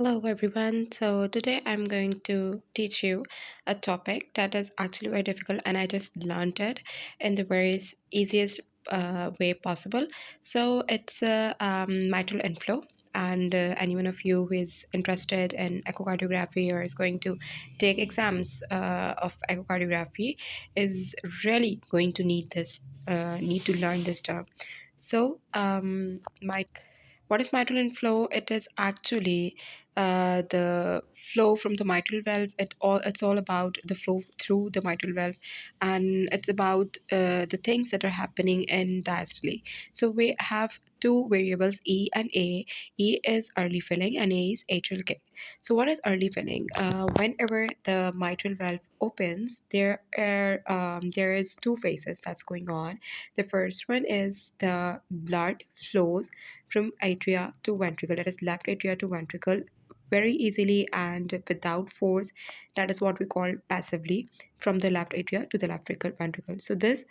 Hello everyone. So today I'm going to teach you a topic that is actually very difficult and I just learned it in the very easiest way possible. So it's mitral inflow, and anyone of you who is interested in echocardiography or is going to take exams of echocardiography is really going to need to learn this term. So my what is mitral inflow? It is actually the flow from the mitral valve. It's all about the flow through the mitral valve, and it's about the things that are happening in diastole. So we have two variables, E and A. E is early filling and A is atrial kick. So what is early filling? Whenever the mitral valve opens, there is two phases that's going on. The first one is the blood flows from atria to ventricle, that is left atria to ventricle, very easily and without force. That is what we call passively, from the left atria to the left ventricle. So this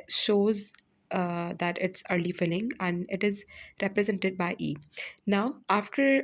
shows that it's early filling and it is represented by E. Now, after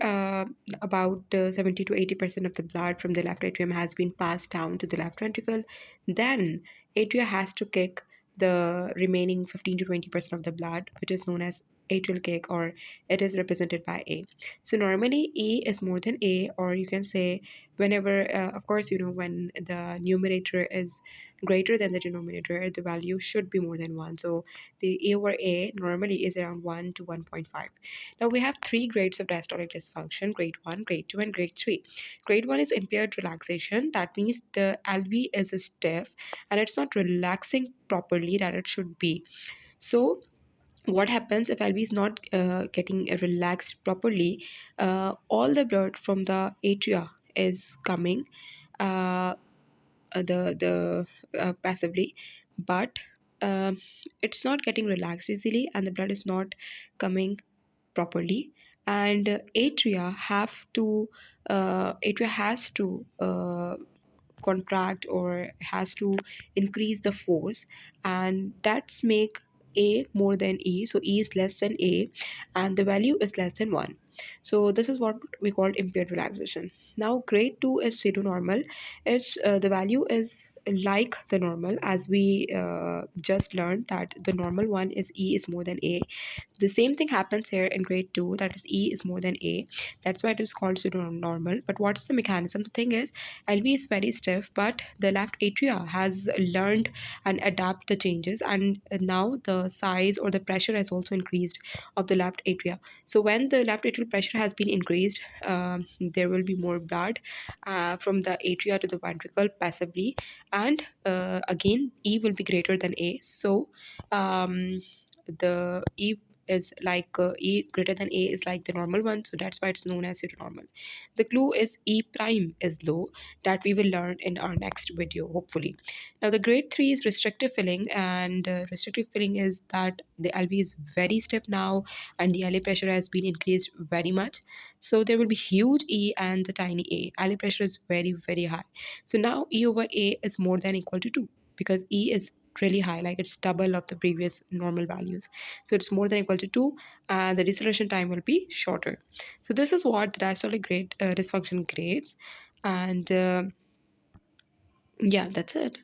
about 70 to 80% of the blood from the left atrium has been passed down to the left ventricle, then atria has to kick the remaining 15 to 20% of the blood, which is known as atrial kick, or it is represented by A. So normally E is more than A, or you can say whenever, of course, when the numerator is greater than the denominator, the value should be more than 1. So the A over A normally is around 1 to 1.5. Now we have three grades of diastolic dysfunction: grade 1, grade 2, and grade 3. Grade 1 is impaired relaxation. That means the LV is stiff and it's not relaxing properly that it should be. So what happens if LV is not getting relaxed properly? All the blood from the atria is coming uh, the passively, but um it's not getting relaxed easily, and the blood is not coming properly. And atria has to contract, or has to increase the force, and that's make A more than E. So E is less than A and the value is less than 1. So this is what we call impaired relaxation. Now grade 2 is pseudo normal. It's the value is like the normal, as we just learned that the normal one is E is more than A. The same thing happens here in grade 2, that is E is more than A. That's why it is called pseudo-normal. But what's the mechanism? The thing is, LV is very stiff, but the left atria has learned and adapt the changes, and now the size or the pressure has also increased of the left atria. So when the left atrial pressure has been increased, there will be more blood from the atria to the ventricle passively, and again E will be greater than A. So the E is like E greater than A is like the normal one, so that's why it's known as normal. The clue is E prime is low, that we will learn in our next video, hopefully. Now the grade 3 is restrictive filling, and restrictive filling is that the LV is very stiff now and the LA pressure has been increased very much. So there will be huge E and the tiny A. LA pressure is very, very high. So now E over A is more than equal to 2, because E is really high, like it's double of the previous normal values. So it's more than equal to 2, and the deceleration time will be shorter. So this is what the diastolic grade dysfunction grades, and yeah, that's it.